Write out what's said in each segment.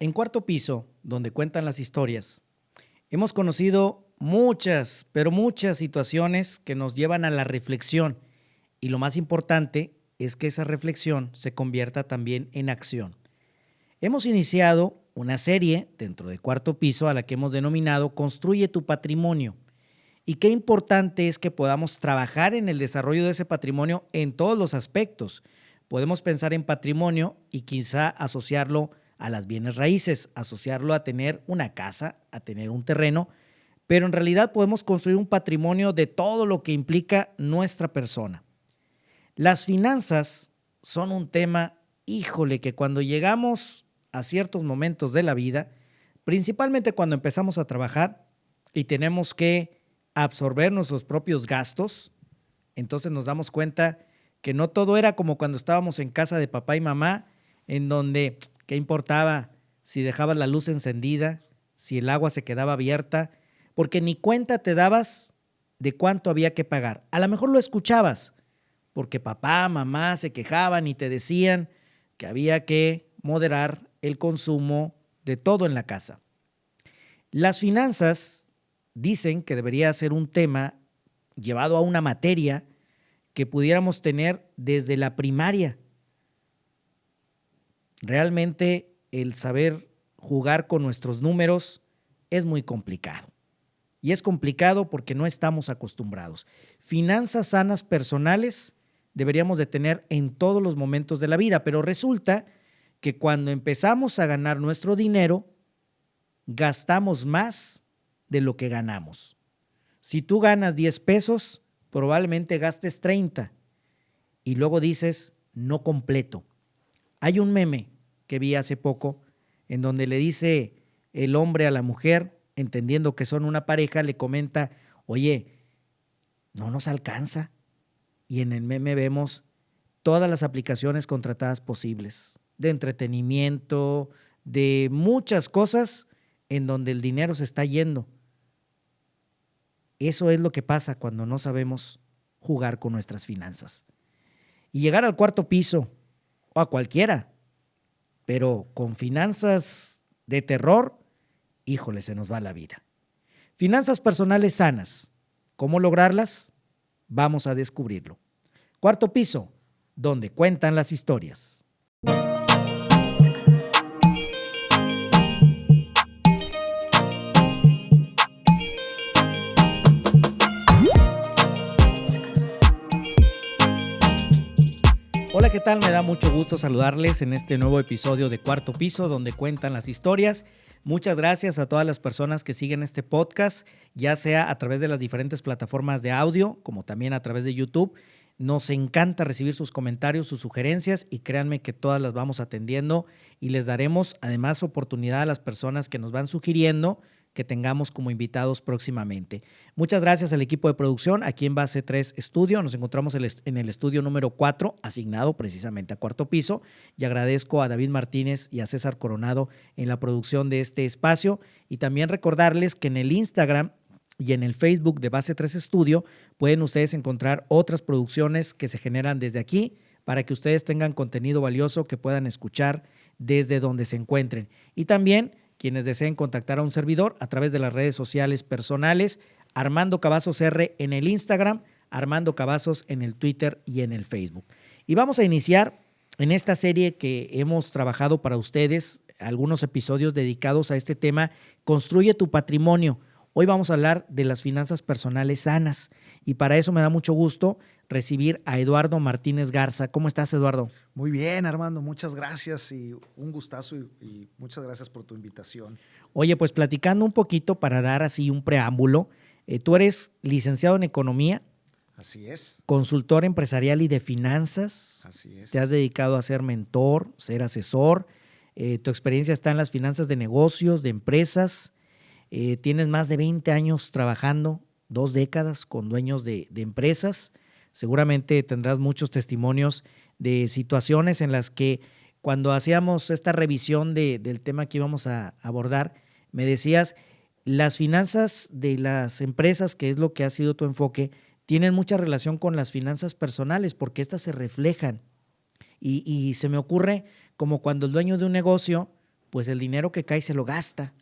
En Cuarto Piso, donde cuentan las historias, hemos conocido muchas, pero muchas situaciones que nos llevan a la reflexión y lo más importante es que esa reflexión se convierta también en acción. Hemos iniciado una serie dentro de Cuarto Piso a la que hemos denominado Construye tu patrimonio. Y qué importante es que podamos trabajar en el desarrollo de ese patrimonio en todos los aspectos. Podemos pensar en patrimonio y quizá asociarlo a las bienes raíces, asociarlo a tener una casa, a tener un terreno, pero en realidad podemos construir un patrimonio de todo lo que implica nuestra persona. Las finanzas son un tema, híjole, que cuando llegamos a ciertos momentos de la vida, principalmente cuando empezamos a trabajar y tenemos que absorber nuestros propios gastos, entonces nos damos cuenta que no todo era como cuando estábamos en casa de papá y mamá, en donde, ¿qué importaba si dejabas la luz encendida, si el agua se quedaba abierta? Porque ni cuenta te dabas de cuánto había que pagar. A lo mejor lo escuchabas, porque papá, mamá se quejaban y te decían que había que moderar el consumo de todo en la casa. Las finanzas dicen que debería ser un tema llevado a una materia que pudiéramos tener desde la primaria. Realmente el saber jugar con nuestros números es muy complicado. Y es complicado porque no estamos acostumbrados. Finanzas sanas personales deberíamos de tener en todos los momentos de la vida, pero resulta que cuando empezamos a ganar nuestro dinero, gastamos más de lo que ganamos. Si tú ganas 10 pesos, probablemente gastes 30 y luego dices, no completo. Hay un meme que vi hace poco en donde le dice el hombre a la mujer, entendiendo que son una pareja, le comenta, oye, no nos alcanza. Y en el meme vemos todas las aplicaciones contratadas posibles, de entretenimiento, de muchas cosas en donde el dinero se está yendo. Eso es lo que pasa cuando no sabemos jugar con nuestras finanzas. Y llegar al cuarto piso, o a cualquiera, pero con finanzas de terror, híjole, se nos va la vida. Finanzas personales sanas, ¿cómo lograrlas? Vamos a descubrirlo. Cuarto Piso, donde cuentan las historias. Hola, ¿qué tal? Me da mucho gusto saludarles en este nuevo episodio de Cuarto Piso, donde cuentan las historias. Muchas gracias a todas las personas que siguen este podcast, ya sea a través de las diferentes plataformas de audio, como también a través de YouTube. Nos encanta recibir sus comentarios, sus sugerencias y créanme que todas las vamos atendiendo y les daremos además oportunidad a las personas que nos van sugiriendo que tengamos como invitados próximamente. Muchas gracias al equipo de producción aquí en Base 3 Estudio. Nos encontramos en el estudio número 4, asignado precisamente a Cuarto Piso, y agradezco a David Martínez y a César Coronado en la producción de este espacio. Y también recordarles que en el Instagram y en el Facebook de Base 3 Estudio pueden ustedes encontrar otras producciones que se generan desde aquí para que ustedes tengan contenido valioso que puedan escuchar desde donde se encuentren. Y también quienes deseen contactar a un servidor a través de las redes sociales personales, Armando Cavazos R en el Instagram, Armando Cavazos en el Twitter y en el Facebook. Y vamos a iniciar en esta serie que hemos trabajado para ustedes, algunos episodios dedicados a este tema, Construye tu patrimonio. Hoy vamos a hablar de las finanzas personales sanas y para eso me da mucho gusto recibir a Eduardo Martínez Garza. ¿Cómo estás, Eduardo? Muy bien, Armando, muchas gracias y un gustazo y muchas gracias por tu invitación. Oye, pues platicando un poquito para dar así un preámbulo, tú eres licenciado en Economía. Así es. Consultor empresarial y de finanzas. Así es. Te has dedicado a ser mentor, ser asesor. Tu experiencia está en las finanzas de negocios, de empresas. Tienes más de 20 años trabajando, 2 décadas con dueños de empresas. Seguramente tendrás muchos testimonios de situaciones en las que cuando hacíamos esta revisión del tema que íbamos a abordar, me decías, las finanzas de las empresas, que es lo que ha sido tu enfoque, tienen mucha relación con las finanzas personales porque estas se reflejan. Y se me ocurre como cuando el dueño de un negocio pues el dinero que cae se lo gasta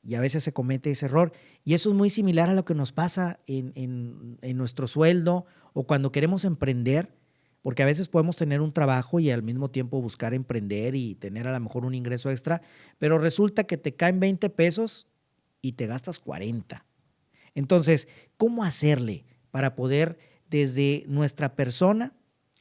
y a veces se comete ese error. Y eso es muy similar a lo que nos pasa en nuestro sueldo o cuando queremos emprender, porque a veces podemos tener un trabajo y al mismo tiempo buscar emprender y tener a lo mejor un ingreso extra, pero resulta que te caen 20 pesos y te gastas 40. Entonces, ¿cómo hacerle para poder desde nuestra persona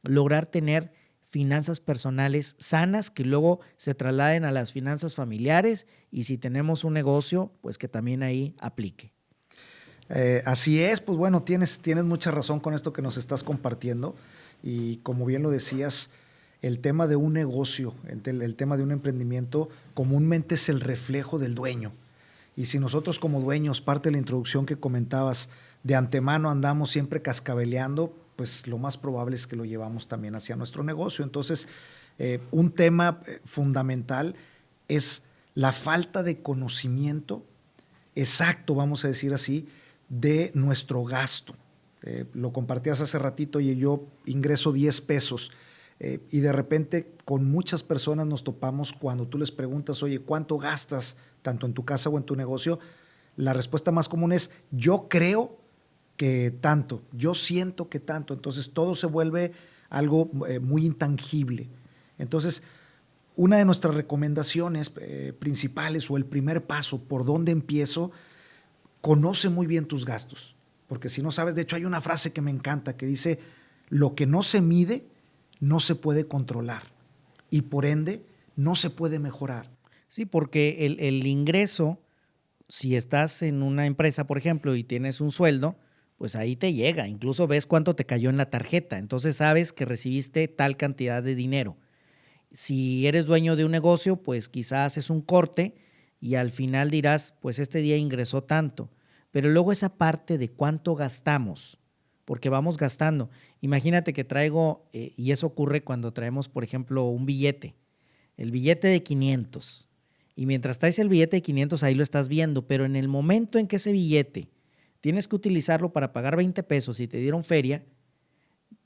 lograr tener finanzas personales sanas que luego se trasladen a las finanzas familiares y si tenemos un negocio, pues que también ahí aplique? Así es, pues bueno, tienes mucha razón con esto que nos estás compartiendo y como bien lo decías, el tema de un negocio, el tema de un emprendimiento comúnmente es el reflejo del dueño. Y si nosotros como dueños, parte de la introducción que comentabas, de antemano andamos siempre cascabeleando, pues lo más probable es que lo llevamos también hacia nuestro negocio. Entonces, un tema fundamental es la falta de conocimiento exacto, vamos a decir así, de nuestro gasto. Lo compartías hace ratito y yo ingreso 10 pesos y de repente con muchas personas nos topamos cuando tú les preguntas, oye, ¿cuánto gastas tanto en tu casa o en tu negocio? La respuesta más común es, yo creo que tanto, yo siento que tanto. Entonces todo se vuelve algo muy intangible. Entonces, una de nuestras recomendaciones principales o el primer paso, ¿por dónde empiezo? Conoce muy bien tus gastos. Porque si no sabes, de hecho hay una frase que me encanta que dice, lo que no se mide no se puede controlar y por ende no se puede mejorar. Sí, porque el ingreso, si estás en una empresa, por ejemplo, y tienes un sueldo, pues ahí te llega. Incluso ves cuánto te cayó en la tarjeta. Entonces sabes que recibiste tal cantidad de dinero. Si eres dueño de un negocio, pues quizás haces un corte y al final dirás, pues este día ingresó tanto. Pero luego esa parte de cuánto gastamos, porque vamos gastando. Imagínate que traigo, y eso ocurre cuando traemos, por ejemplo, un billete, el billete de 500. Y mientras traes el billete de 500, ahí lo estás viendo, pero en el momento en que ese billete tienes que utilizarlo para pagar 20 pesos y te dieron feria,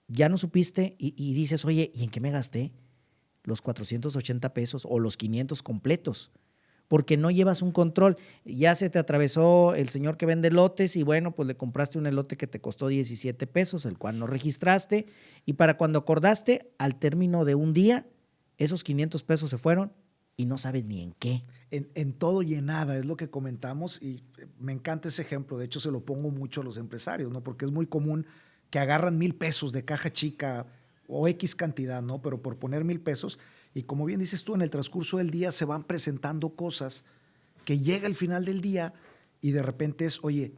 ya no supiste y dices, oye, ¿y en qué me gasté los 480 pesos o los 500 completos? Porque no llevas un control. Ya se te atravesó el señor que vende elotes y bueno, pues le compraste un elote que te costó 17 pesos, el cual no registraste. Y para cuando acordaste, al término de un día, esos 500 pesos se fueron y no sabes ni en qué. En todo y en nada, es lo que comentamos y me encanta ese ejemplo. De hecho, se lo pongo mucho a los empresarios, ¿no? Porque es muy común que agarran 1,000 pesos de caja chica o X cantidad, ¿no? Pero por poner 1,000 pesos, y como bien dices tú, en el transcurso del día se van presentando cosas que llega el final del día y de repente es, oye,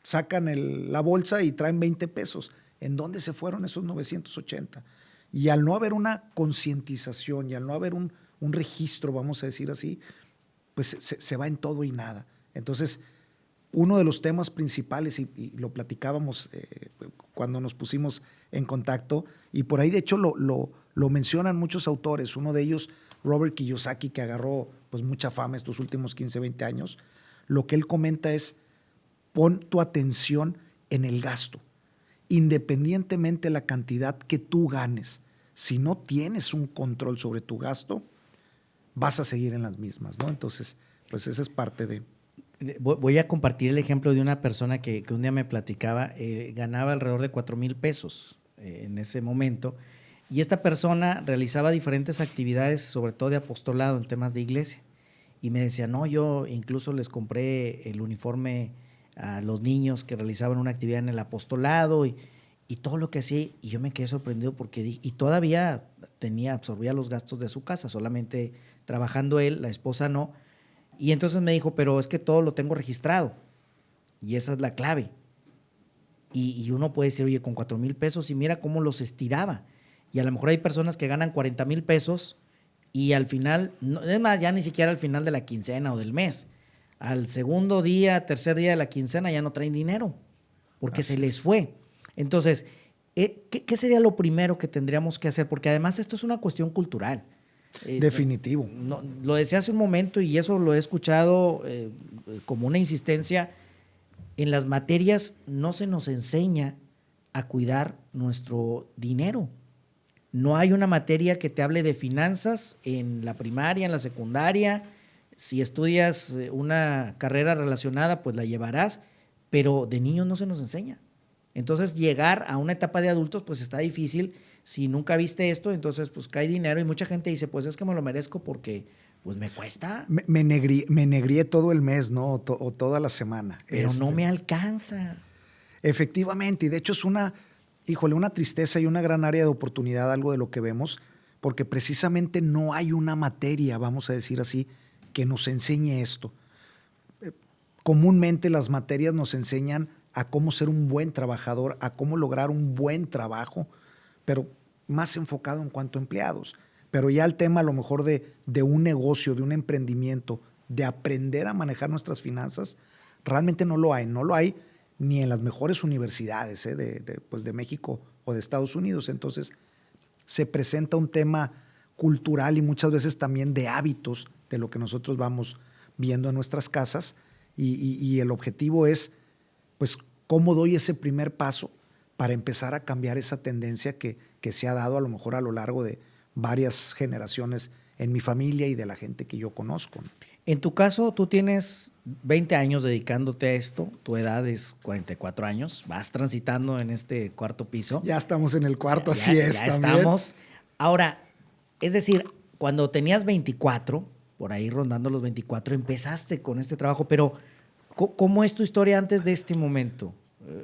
sacan la bolsa y traen 20 pesos. ¿En dónde se fueron esos 980? Y al no haber una concientización y al no haber un registro, vamos a decir así, pues se va en todo y nada. Entonces, uno de los temas principales, y lo platicábamos cuando nos pusimos en contacto, y por ahí de hecho lo mencionan muchos autores, uno de ellos, Robert Kiyosaki, que agarró pues mucha fama estos últimos 15, 20 años, lo que él comenta es, pon tu atención en el gasto, independientemente de la cantidad que tú ganes. Si no tienes un control sobre tu gasto, vas a seguir en las mismas, ¿no? Entonces, pues esa es parte de... Voy a compartir el ejemplo de una persona que un día me platicaba, ganaba alrededor de 4,000 pesos en ese momento, y esta persona realizaba diferentes actividades, sobre todo de apostolado en temas de iglesia, y me decía, no, yo incluso les compré el uniforme a los niños que realizaban una actividad en el apostolado y todo lo que hacía, y yo me quedé sorprendido porque y todavía absorbía los gastos de su casa, solamente trabajando él, la esposa no. Y entonces me dijo, pero es que todo lo tengo registrado y esa es la clave. Y uno puede decir, oye, con 4,000 pesos y mira cómo los estiraba. Y a lo mejor hay personas que ganan 40,000 pesos y al final, no, es más, ya ni siquiera al final de la quincena o del mes. Al segundo día, tercer día de la quincena ya no traen dinero porque Así se les es. fue. Entonces, ¿qué sería lo primero que tendríamos que hacer? Porque además esto es una cuestión cultural. Definitivo. No, lo decía hace un momento y eso lo he escuchado como una insistencia. En las materias no se nos enseña a cuidar nuestro dinero. No hay una materia que te hable de finanzas en la primaria, en la secundaria. Si estudias una carrera relacionada, pues la llevarás, pero de niños no se nos enseña. Entonces, llegar a una etapa de adultos, pues está difícil. Si nunca viste esto, entonces pues cae dinero y mucha gente dice, pues es que me lo merezco porque pues me cuesta. Me negrié todo el mes, ¿no? O toda la semana. Pero no me alcanza. Efectivamente, y de hecho es una tristeza y una gran área de oportunidad, algo de lo que vemos, porque precisamente no hay una materia, vamos a decir así, que nos enseñe esto. Comúnmente las materias nos enseñan a cómo ser un buen trabajador, a cómo lograr un buen trabajo, pero más enfocado en cuanto a empleados. Pero ya el tema a lo mejor de un negocio, de un emprendimiento, de aprender a manejar nuestras finanzas, realmente no lo hay. No lo hay ni en las mejores universidades pues de México o de Estados Unidos. Entonces se presenta un tema cultural y muchas veces también de hábitos de lo que nosotros vamos viendo en nuestras casas y el objetivo es pues cómo doy ese primer paso para empezar a cambiar esa tendencia que se ha dado a lo mejor a lo largo de varias generaciones en mi familia y de la gente que yo conozco. En tu caso, tú tienes 20 años dedicándote a esto, tu edad es 44 años, vas transitando en este cuarto piso. Ya estamos en el cuarto, ya, así es. Ya también. estamos. Ahora, es decir, cuando tenías 24, por ahí rondando los 24, empezaste con este trabajo, pero ¿cómo es tu historia antes de este momento?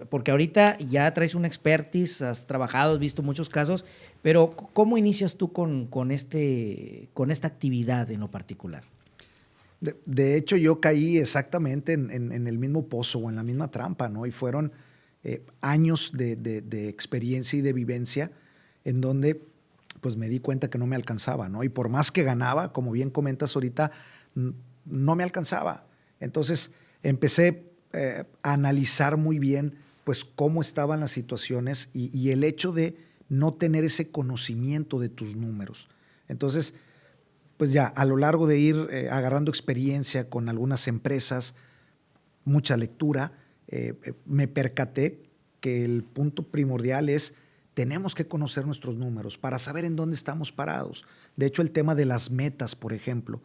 Porque ahorita ya traes un expertise, has trabajado, has visto muchos casos, pero ¿cómo inicias tú con esta actividad en lo particular? De hecho, yo caí exactamente en el mismo pozo o en la misma trampa, ¿no? Y fueron años de experiencia y de vivencia en donde pues me di cuenta que no me alcanzaba, ¿no? Y por más que ganaba, como bien comentas ahorita, no me alcanzaba. Entonces empecé a analizar muy bien pues cómo estaban las situaciones y el hecho de no tener ese conocimiento de tus números. Entonces, pues ya a lo largo de ir agarrando experiencia con algunas empresas, mucha lectura, me percaté que el punto primordial es tenemos que conocer nuestros números para saber en dónde estamos parados. De hecho, el tema de las metas, por ejemplo,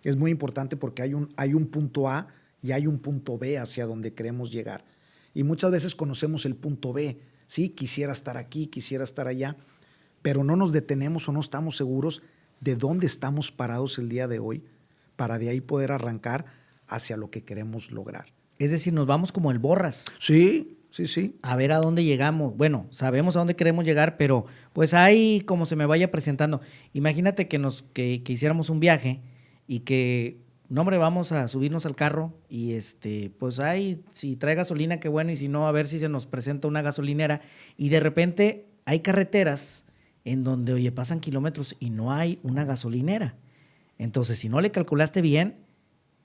es muy importante porque hay un punto A y hay un punto B hacia donde queremos llegar. Y muchas veces conocemos el punto B. Sí, quisiera estar aquí, quisiera estar allá, pero no nos detenemos o no estamos seguros de dónde estamos parados el día de hoy para de ahí poder arrancar hacia lo que queremos lograr. Es decir, nos vamos como el borras. Sí, sí, sí. A ver a dónde llegamos. Bueno, sabemos a dónde queremos llegar, pero pues ahí como se me vaya presentando. Imagínate que hiciéramos un viaje y que, no hombre, vamos a subirnos al carro y pues ahí, si trae gasolina, qué bueno, y si no, a ver si se nos presenta una gasolinera. Y de repente hay carreteras en donde, oye, pasan kilómetros y no hay una gasolinera. Entonces, si no le calculaste bien,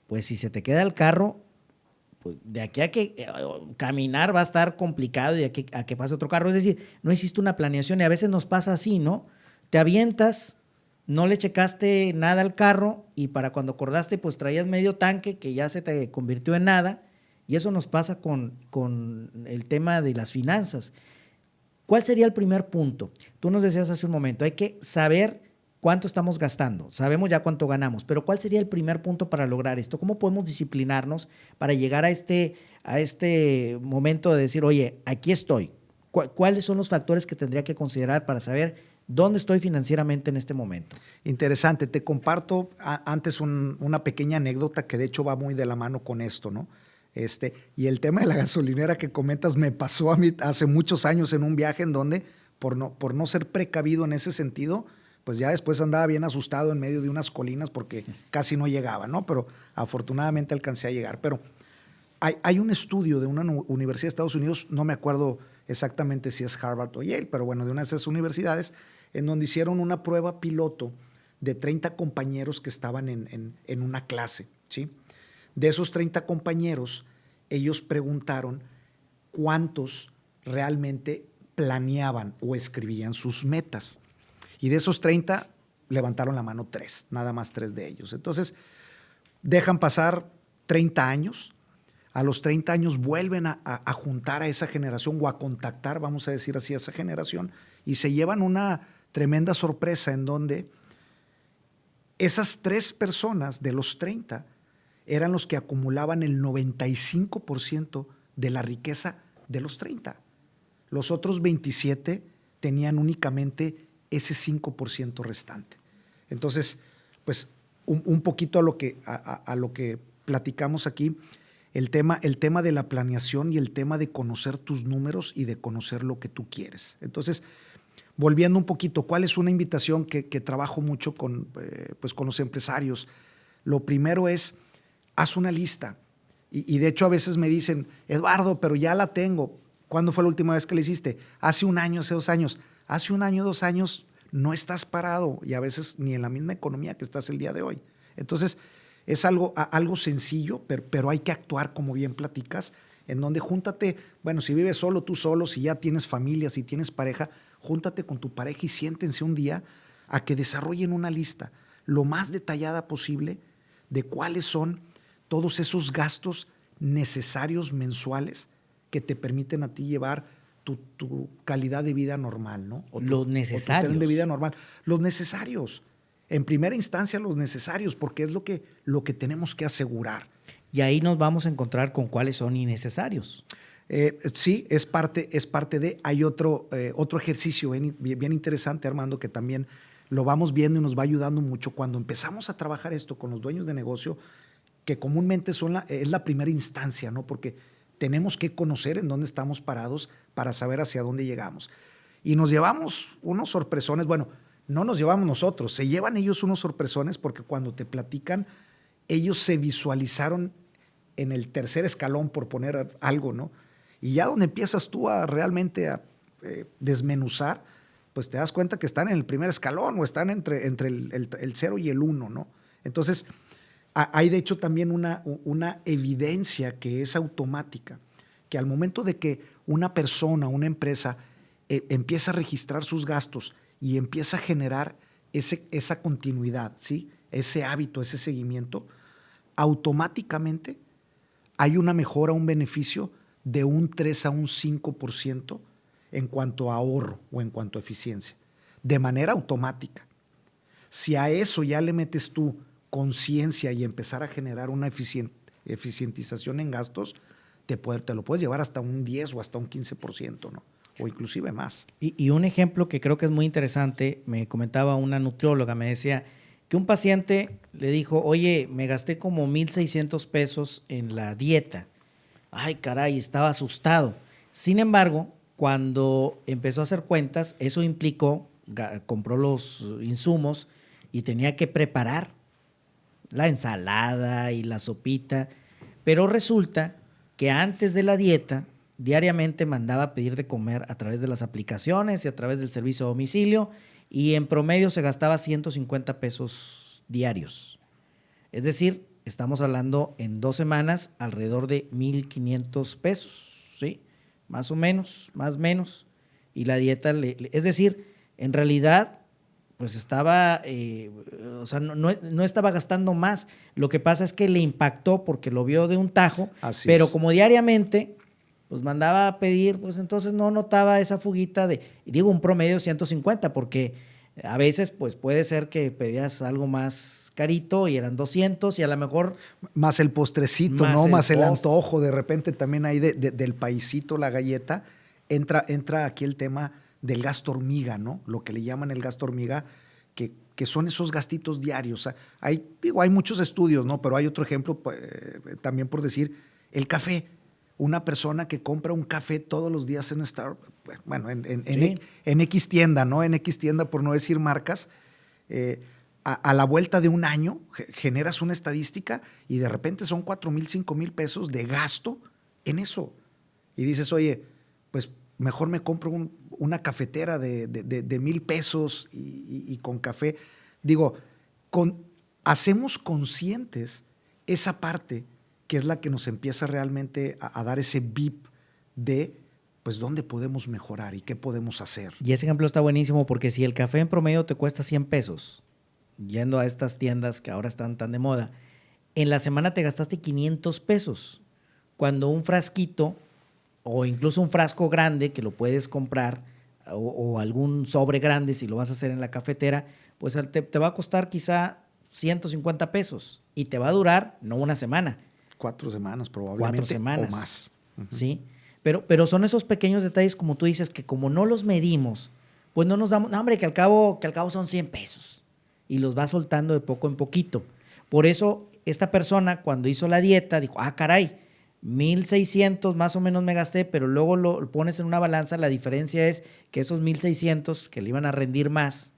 pues si se te queda el carro, pues de aquí a que caminar va a estar complicado y de aquí a que pase otro carro. Es decir, no hiciste una planeación y a veces nos pasa así, ¿no? Te avientas, no le checaste nada al carro y para cuando acordaste, pues traías medio tanque que ya se te convirtió en nada. Y eso nos pasa con el tema de las finanzas. ¿Cuál sería el primer punto? Tú nos decías hace un momento, hay que saber cuánto estamos gastando, sabemos ya cuánto ganamos, pero ¿cuál sería el primer punto para lograr esto? ¿Cómo podemos disciplinarnos para llegar a este momento de decir, oye, aquí estoy? ¿Cuáles son los factores que tendría que considerar para saber dónde estoy financieramente en este momento? Interesante, te comparto antes una pequeña anécdota que de hecho va muy de la mano con esto, ¿no? Y el tema de la gasolinera que comentas me pasó a mí hace muchos años en un viaje en donde, por no ser precavido en ese sentido, pues ya después andaba bien asustado en medio de unas colinas porque casi no llegaba, ¿no? Pero afortunadamente alcancé a llegar. Pero hay un estudio de una universidad de Estados Unidos, no me acuerdo exactamente si es Harvard o Yale, pero bueno, de una de esas universidades, en donde hicieron una prueba piloto de 30 compañeros que estaban en una clase, ¿sí? De esos 30 compañeros, ellos preguntaron cuántos realmente planeaban o escribían sus metas. Y de esos 30, levantaron la mano 3, nada más 3 de ellos. Entonces, dejan pasar 30 años. A los 30 años vuelven a juntar a esa generación o a contactar, vamos a decir así, a esa generación y se llevan una tremenda sorpresa en donde esas 3 personas de los 30 eran los que acumulaban el 95% de la riqueza de los 30. Los otros 27 tenían únicamente ese 5% restante. Entonces, pues un poquito a lo que platicamos aquí, el tema de la planeación y el tema de conocer tus números y de conocer lo que tú quieres. Entonces, volviendo un poquito, ¿cuál es una invitación que trabajo mucho con los empresarios? Lo primero es, haz una lista. Y de hecho a veces me dicen, Eduardo, pero ya la tengo. ¿Cuándo fue la última vez que la hiciste? Hace un año, hace 2 años. Hace un año, 2 años no estás parado y a veces ni en la misma economía que estás el día de hoy. Entonces, es algo sencillo, pero hay que actuar, como bien platicas, en donde júntate, bueno, si vives solo, tú solo, si ya tienes familia, si tienes pareja, júntate con tu pareja y siéntense un día a que desarrollen una lista lo más detallada posible de cuáles son todos esos gastos necesarios mensuales que te permiten a ti llevar tu calidad de vida normal, ¿no? Los necesarios. O tu tren de vida normal. Los necesarios. En primera instancia, los necesarios, porque es lo que tenemos que asegurar. Y ahí nos vamos a encontrar con cuáles son innecesarios. Sí, es parte de… Hay otro ejercicio bien interesante, Armando, que también lo vamos viendo y nos va ayudando mucho cuando empezamos a trabajar esto con los dueños de negocio, que comúnmente es la primera instancia, ¿no? Porque tenemos que conocer en dónde estamos parados para saber hacia dónde llegamos. Y nos llevamos unos sorpresones, bueno, no nos llevamos nosotros, se llevan ellos unos sorpresones porque cuando te platican, ellos se visualizaron en el tercer escalón, por poner algo, ¿no? Y ya donde empiezas tú realmente a desmenuzar, pues te das cuenta que están en el primer escalón o están entre el 0 y el 1, ¿no? Entonces, hay de hecho también una evidencia que es automática, que al momento de que una persona, una empresa, empieza a registrar sus gastos y empieza a generar esa continuidad, ¿sí? Ese hábito, ese seguimiento, automáticamente hay una mejora, un beneficio de un 3 a un 5% en cuanto a ahorro o en cuanto a eficiencia, de manera automática. Si a eso ya le metes tú conciencia y empezar a generar una eficientización en gastos, te lo puedes llevar hasta un 10 o hasta un 15%, ¿no? O inclusive más. Y un ejemplo que creo que es muy interesante, me comentaba una nutrióloga, me decía que un paciente le dijo, oye, me gasté como 1,600 pesos en la dieta. Ay, caray, estaba asustado. Sin embargo, cuando empezó a hacer cuentas, eso implicó, compró los insumos y tenía que preparar la ensalada y la sopita, pero resulta que antes de la dieta diariamente mandaba a pedir de comer a través de las aplicaciones y a través del servicio a domicilio y en promedio se gastaba 150 pesos diarios. Es decir, estamos hablando en 2 semanas alrededor de 1,500 pesos, ¿sí? Más o menos, más o menos. Y la dieta, es decir, en realidad pues estaba, o sea, no estaba gastando más. Lo que pasa es que le impactó porque lo vio de un tajo, Así pero es. como diariamente pues mandaba a pedir, pues entonces no notaba esa fuguita de, y digo un promedio de 150, porque a veces pues puede ser que pedías algo más carito y eran 200 y a lo mejor… Más el postrecito, más ¿no? el Más el postre. antojo. De repente también ahí del paisito, la galleta, entra aquí el tema del gasto hormiga, ¿no? Lo que le llaman el gasto hormiga, que son esos gastitos diarios. Hay muchos estudios, ¿no? Pero hay otro ejemplo también por decir, el café. Una persona que compra un café todos los días en Starbucks, bueno, en X tienda, ¿no? En X tienda, por no decir marcas, a la vuelta de un año generas una estadística y de repente son 4,000, 5,000 pesos de gasto en eso. Y dices, oye, pues mejor me compro una cafetera de 1,000 pesos y con café. Digo, hacemos conscientes esa parte que es la que nos empieza realmente a dar ese bip de, pues, dónde podemos mejorar y qué podemos hacer. Y ese ejemplo está buenísimo porque si el café en promedio te cuesta 100 pesos, yendo a estas tiendas que ahora están tan de moda, en la semana te gastaste 500 pesos, cuando un frasquito o incluso un frasco grande que lo puedes comprar o algún sobre grande, si lo vas a hacer en la cafetera, pues te va a costar quizá 150 pesos y te va a durar no una semana. 4 semanas probablemente 4 semanas. o más. ¿Sí? Pero son esos pequeños detalles, como tú dices, que como no los medimos, pues no nos damos, no, hombre, que al cabo son 100 pesos. Y los va soltando de poco en poquito. Por eso, esta persona, cuando hizo la dieta, dijo, caray, 1,600 más o menos me gasté, pero luego lo pones en una balanza, la diferencia es que esos 1,600 que le iban a rendir más,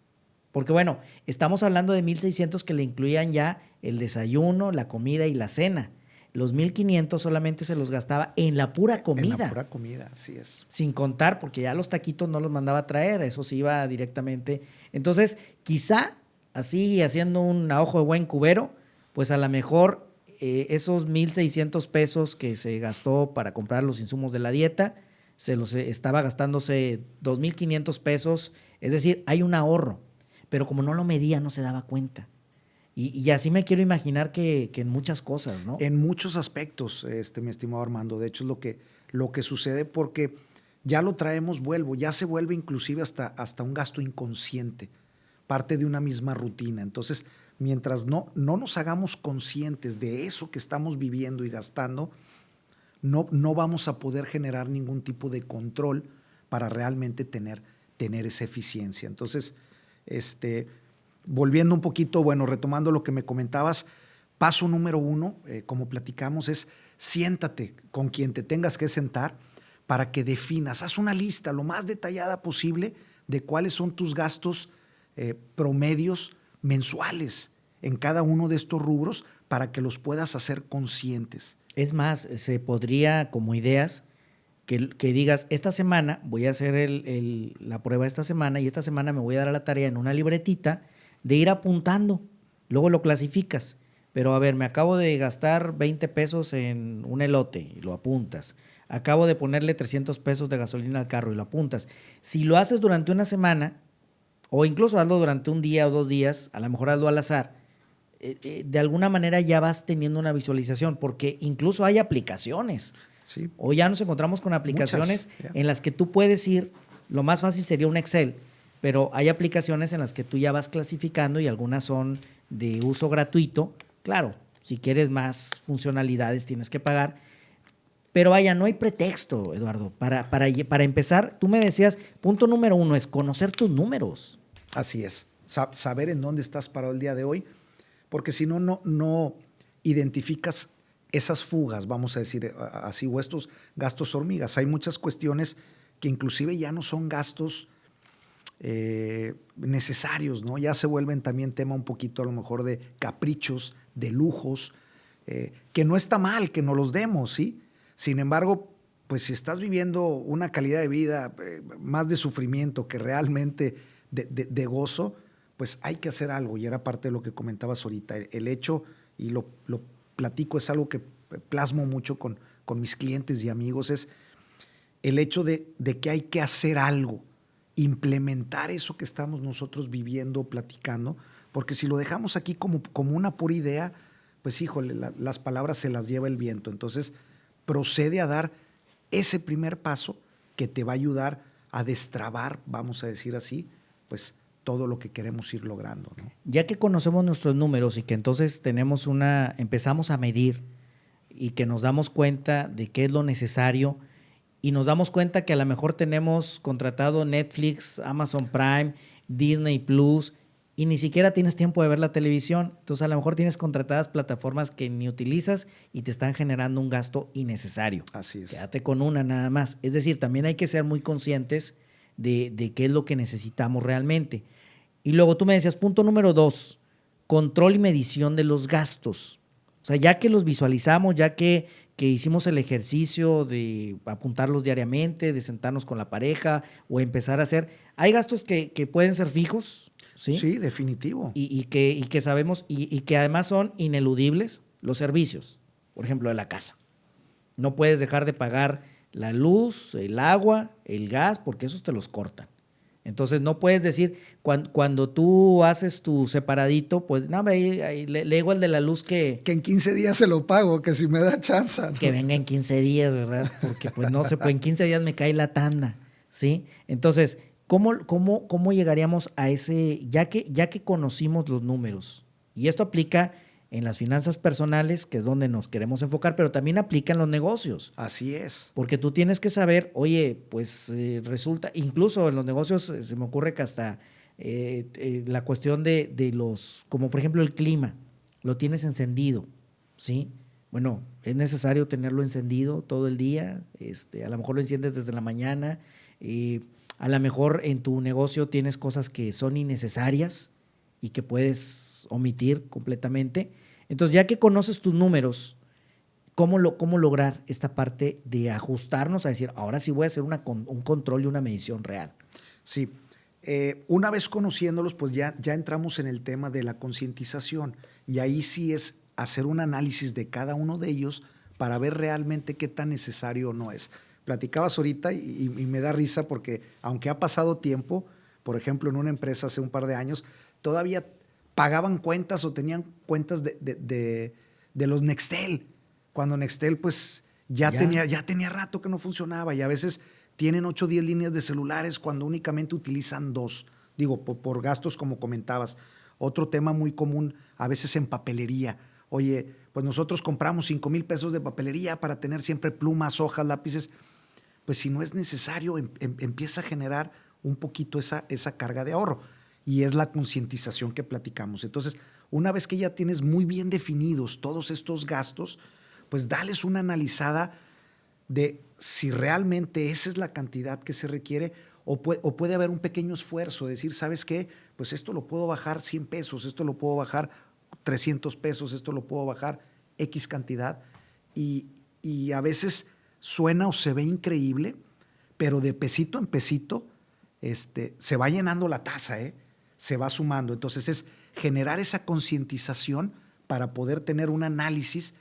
porque bueno, estamos hablando de 1,600 que le incluían ya el desayuno, la comida y la cena. Los 1,500 solamente se los gastaba en la pura comida. En la pura comida, así es. Sin contar, porque ya los taquitos no los mandaba a traer, eso sí iba directamente. Entonces, quizá así, haciendo un ojo de buen cubero, pues a lo mejor esos 1,600 pesos que se gastó para comprar los insumos de la dieta, se los estaba gastándose 2,500 pesos. Es decir, hay un ahorro, pero como no lo medía, no se daba cuenta. Y así me quiero imaginar que en muchas cosas, ¿no? En muchos aspectos, mi estimado Armando. De hecho, es lo que sucede porque ya lo traemos, ya se vuelve inclusive hasta un gasto inconsciente, parte de una misma rutina. Entonces, mientras no nos hagamos conscientes de eso que estamos viviendo y gastando, no vamos a poder generar ningún tipo de control para realmente tener esa eficiencia. Entonces, volviendo un poquito, retomando lo que me comentabas, paso número 1, como platicamos, es siéntate con quien te tengas que sentar para que definas, haz una lista lo más detallada posible de cuáles son tus gastos promedios mensuales en cada uno de estos rubros para que los puedas hacer conscientes. Es más, se podría, como ideas, que digas, esta semana voy a hacer la prueba esta semana y esta semana me voy a dar a la tarea en una libretita de ir apuntando, luego lo clasificas. Pero a ver, me acabo de gastar 20 pesos en un elote y lo apuntas. Acabo de ponerle 300 pesos de gasolina al carro y lo apuntas. Si lo haces durante una semana, o incluso hazlo durante un día o 2 días, a lo mejor hazlo al azar, de alguna manera ya vas teniendo una visualización, porque incluso hay aplicaciones. Sí. O ya nos encontramos con aplicaciones en las que tú puedes ir, lo más fácil sería un Excel, pero hay aplicaciones en las que tú ya vas clasificando y algunas son de uso gratuito. Claro, si quieres más funcionalidades tienes que pagar. Pero vaya, no hay pretexto, Eduardo. Para empezar, tú me decías, punto número 1 es conocer tus números. Así es. Saber en dónde estás parado el día de hoy, porque si no identificas esas fugas, vamos a decir así, o estos gastos hormigas. Hay muchas cuestiones que inclusive ya no son gastos necesarios, ¿no? Ya se vuelven también tema un poquito a lo mejor de caprichos, de lujos, que no está mal que nos los demos, ¿sí? Sin embargo, pues si estás viviendo una calidad de vida más de sufrimiento que realmente de gozo, pues hay que hacer algo. Y era parte de lo que comentabas ahorita. El hecho, y lo platico, es algo que plasmo mucho con mis clientes y amigos, es el hecho de que hay que hacer algo, implementar eso que estamos nosotros viviendo, platicando, porque si lo dejamos aquí como una pura idea, pues híjole, las palabras se las lleva el viento. Entonces, procede a dar ese primer paso que te va a ayudar a destrabar, vamos a decir así, pues todo lo que queremos ir logrando, ¿no? Ya que conocemos nuestros números y que entonces empezamos a medir y que nos damos cuenta de qué es lo necesario y nos damos cuenta que a lo mejor tenemos contratado Netflix, Amazon Prime, Disney Plus y ni siquiera tienes tiempo de ver la televisión. Entonces a lo mejor tienes contratadas plataformas que ni utilizas y te están generando un gasto innecesario. Así es. Quédate con una nada más. Es decir, también hay que ser muy conscientes de qué es lo que necesitamos realmente. Y luego tú me decías, punto número 2, control y medición de los gastos. O sea, ya que los visualizamos, ya que hicimos el ejercicio de apuntarlos diariamente, de sentarnos con la pareja o empezar a hacer, hay gastos que pueden ser fijos, ¿sí? Sí, definitivo. Y que sabemos y que además son ineludibles, los servicios, por ejemplo, de la casa. No puedes dejar de pagar la luz, el agua, el gas, porque esos te los cortan. Entonces no puedes decir, cuando tú haces tu separadito, pues no, le digo al de la luz que en 15 días se lo pago, que si me da chance, ¿no? Que venga en 15 días, ¿verdad? Porque pues no se puede, en 15 días me cae la tanda, ¿sí? Entonces, ¿Cómo llegaríamos a ese, ya que conocimos los números? Y esto aplica en las finanzas personales, que es donde nos queremos enfocar, pero también aplica en los negocios. Así es. Porque tú tienes que saber, oye, pues resulta, incluso en los negocios se me ocurre que hasta la cuestión de los, como por ejemplo el clima, lo tienes encendido, ¿sí? Bueno, es necesario tenerlo encendido todo el día, a lo mejor lo enciendes desde la mañana, a lo mejor en tu negocio tienes cosas que son innecesarias y que puedes omitir completamente. Entonces, ya que conoces tus números, ¿cómo lograr esta parte de ajustarnos a decir, ahora sí voy a hacer un control y una medición real? Sí. Una vez conociéndolos, pues ya entramos en el tema de la concientización y ahí sí es hacer un análisis de cada uno de ellos para ver realmente qué tan necesario o no es. Platicabas ahorita y me da risa porque aunque ha pasado tiempo, por ejemplo, en una empresa hace un par de años, todavía pagaban cuentas o tenían cuentas de los Nextel, cuando Nextel pues ya tenía rato que no funcionaba y a veces tienen 8 o 10 líneas de celulares cuando únicamente utilizan 2, digo, por gastos como comentabas. Otro tema muy común a veces en papelería. Oye, pues nosotros compramos 5,000 pesos de papelería para tener siempre plumas, hojas, lápices. Pues si no es necesario, empieza a generar un poquito esa carga de ahorro. Y es la concientización que platicamos. Entonces, una vez que ya tienes muy bien definidos todos estos gastos, pues dales una analizada de si realmente esa es la cantidad que se requiere o puede haber un pequeño esfuerzo, decir, ¿sabes qué? Pues esto lo puedo bajar 100 pesos, esto lo puedo bajar 300 pesos, esto lo puedo bajar X cantidad. Y a veces suena o se ve increíble, pero de pesito en pesito se va llenando la taza, se va sumando. Entonces es generar esa concientización para poder tener un análisis,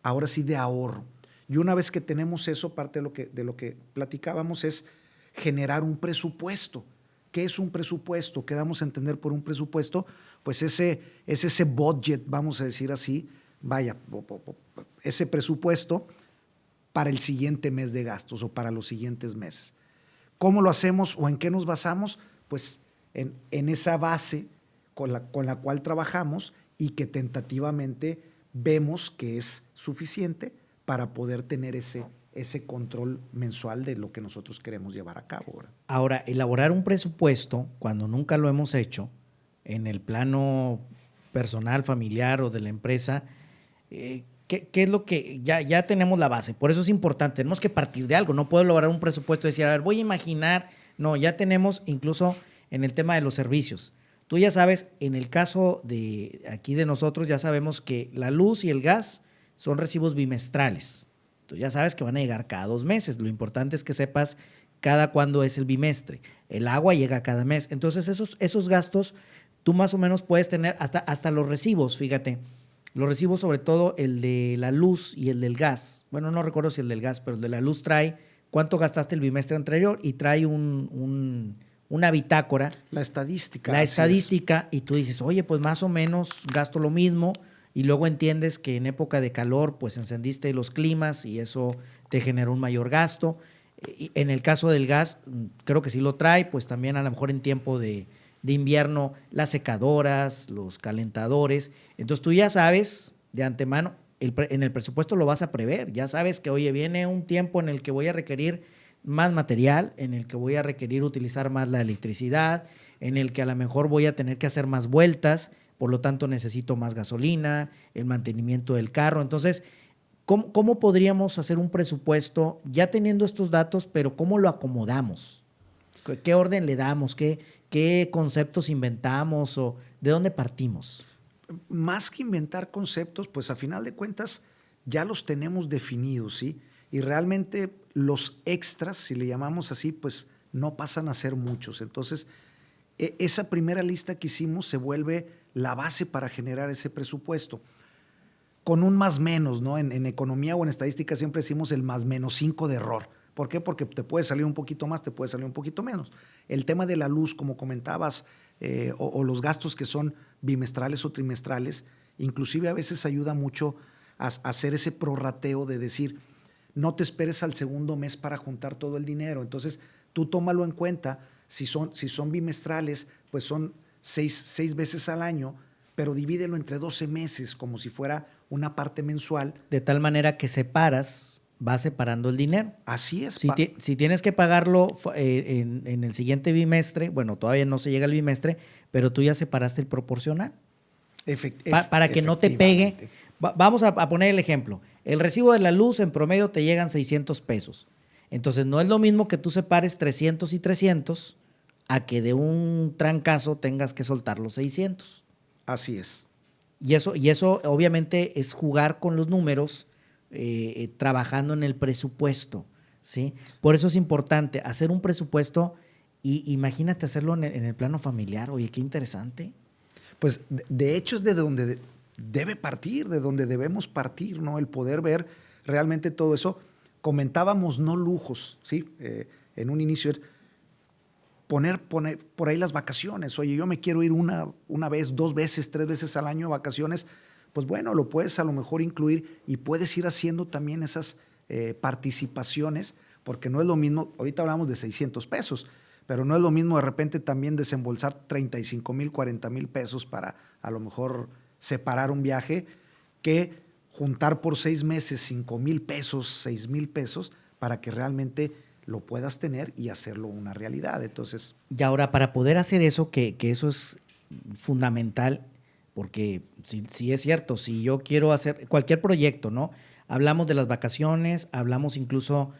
ahora sí, de ahorro. Y una vez que tenemos eso, parte de lo que platicábamos es generar un presupuesto. ¿Qué es un presupuesto? ¿Qué damos a entender por un presupuesto? Pues es ese budget, vamos a decir así, vaya, ese presupuesto para el siguiente mes de gastos o para los siguientes meses. ¿Cómo lo hacemos o en qué nos basamos? Pues en esa base con la cual trabajamos y que tentativamente vemos que es suficiente para poder tener ese control mensual de lo que nosotros queremos llevar a cabo, ¿verdad? Ahora, elaborar un presupuesto, cuando nunca lo hemos hecho, en el plano personal, familiar o de la empresa, ¿qué es lo que ya tenemos la base? Por eso es importante, tenemos que partir de algo, no puedo elaborar un presupuesto y decir, a ver, voy a imaginar, no, ya tenemos incluso en el tema de los servicios. Tú ya sabes, en el caso de aquí de nosotros, ya sabemos que la luz y el gas son recibos bimestrales. Tú ya sabes que van a llegar cada 2 meses. Lo importante es que sepas cada cuándo es el bimestre. El agua llega cada mes. Entonces, esos gastos tú más o menos puedes tener hasta los recibos, fíjate. Los recibos, sobre todo el de la luz y el del gas. Bueno, no recuerdo si el del gas, pero el de la luz trae cuánto gastaste el bimestre anterior y trae una bitácora. La estadística. La estadística, y tú dices, oye, pues más o menos gasto lo mismo, y luego entiendes que en época de calor, pues encendiste los climas y eso te generó un mayor gasto. Y en el caso del gas, creo que sí lo trae, pues también a lo mejor en tiempo de invierno, las secadoras, los calentadores. Entonces tú ya sabes de antemano, en el presupuesto lo vas a prever, ya sabes que, oye, viene un tiempo en el que voy a requerir más material, en el que voy a requerir utilizar más la electricidad, en el que a lo mejor voy a tener que hacer más vueltas, por lo tanto necesito más gasolina, el mantenimiento del carro. Entonces, ¿cómo podríamos hacer un presupuesto ya teniendo estos datos, pero cómo lo acomodamos? ¿Qué orden le damos? ¿Qué conceptos inventamos o de dónde partimos? Más que inventar conceptos, pues a final de cuentas ya los tenemos definidos, ¿sí? Y realmente los extras, si le llamamos así, pues no pasan a ser muchos. Entonces, esa primera lista que hicimos se vuelve la base para generar ese presupuesto. Con un más menos, ¿no? En economía o en estadística siempre decimos el más menos 5 de error. ¿Por qué? Porque te puede salir un poquito más, te puede salir un poquito menos. El tema de la luz, como comentabas, o los gastos que son bimestrales o trimestrales, inclusive a veces ayuda mucho a hacer ese prorrateo de decir, no te esperes al segundo mes para juntar todo el dinero. Entonces, tú tómalo en cuenta Si son bimestrales, pues son seis veces al año, pero divídelo entre 12 meses como si fuera una parte mensual. De tal manera que separas, vas separando el dinero. Así es. Si tienes que pagarlo en el siguiente bimestre, bueno, todavía no se llega al bimestre, pero tú ya separaste el proporcional. Para que no te pegue. Vamos a poner el ejemplo. El recibo de la luz en promedio te llegan 600 pesos. Entonces no es lo mismo que tú separes 300 y 300 a que de un trancazo tengas que soltar los 600. Así es. Y eso obviamente es jugar con los números, trabajando en el presupuesto, ¿sí? Por eso es importante hacer un presupuesto y imagínate hacerlo en el plano familiar. Oye, qué interesante. Pues de hecho es de donde debe partir, de donde debemos partir, ¿no? El poder ver realmente todo eso. Comentábamos no lujos, ¿sí? En un inicio, poner por ahí las vacaciones. Oye, yo me quiero ir una vez, 2 veces, 3 veces al año de vacaciones. Pues bueno, lo puedes a lo mejor incluir y puedes ir haciendo también esas participaciones, porque no es lo mismo, ahorita hablamos de 600 pesos, pero no es lo mismo de repente también desembolsar 35,000, 40,000 pesos para a lo mejor separar un viaje, que juntar por 6 meses 5,000 pesos, 6,000 pesos, para que realmente lo puedas tener y hacerlo una realidad. Entonces, y ahora, para poder hacer eso, que eso es fundamental, porque si es cierto, si yo quiero hacer cualquier proyecto, ¿no? Hablamos de las vacaciones, hablamos incluso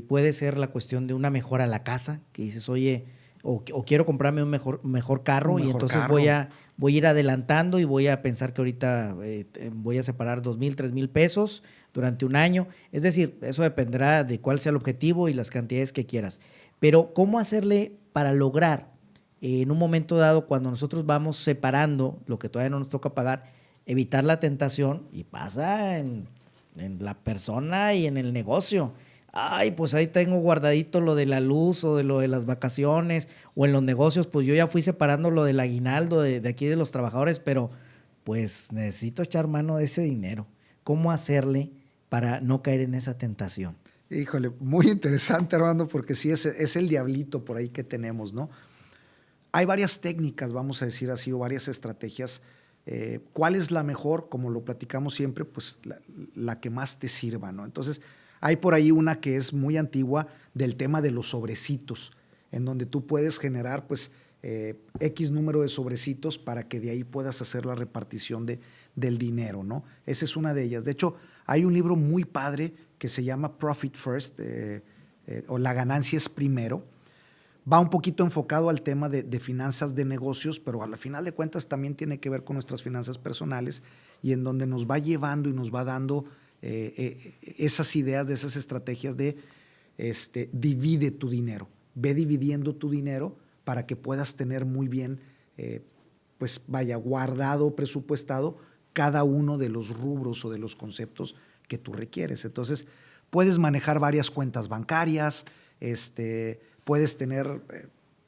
puede ser la cuestión de una mejora a la casa, que dices, oye, o quiero comprarme un mejor carro, y entonces voy a ir adelantando y voy a pensar que ahorita voy a separar 2,000, 3,000 pesos durante un año. Es decir, eso dependerá de cuál sea el objetivo y las cantidades que quieras. Pero ¿cómo hacerle para lograr en un momento dado, cuando nosotros vamos separando lo que todavía no nos toca pagar, evitar la tentación? Y pasa en la persona y en el negocio. Ay, pues ahí tengo guardadito lo de la luz o de lo de las vacaciones, o en los negocios, pues yo ya fui separando lo del aguinaldo de aquí de los trabajadores, pero pues necesito echar mano de ese dinero. ¿Cómo hacerle para no caer en esa tentación? Híjole, muy interesante, Armando, porque sí es el diablito por ahí que tenemos, ¿no? Hay varias técnicas, vamos a decir así, o varias estrategias. ¿Cuál es la mejor? Como lo platicamos siempre, pues la que más te sirva, ¿no? Entonces, hay por ahí una que es muy antigua del tema de los sobrecitos, en donde tú puedes generar, pues, X número de sobrecitos para que de ahí puedas hacer la repartición del dinero, ¿no? Esa es una de ellas. De hecho, hay un libro muy padre que se llama Profit First, o La ganancia es primero. Va un poquito enfocado al tema de finanzas de negocios, pero al final de cuentas también tiene que ver con nuestras finanzas personales, y en donde nos va llevando y nos va dando esas ideas, de esas estrategias de divide tu dinero, ve dividiendo tu dinero para que puedas tener muy bien, pues vaya, guardado, presupuestado cada uno de los rubros o de los conceptos que tú requieres. Entonces, puedes manejar varias cuentas bancarias, puedes tener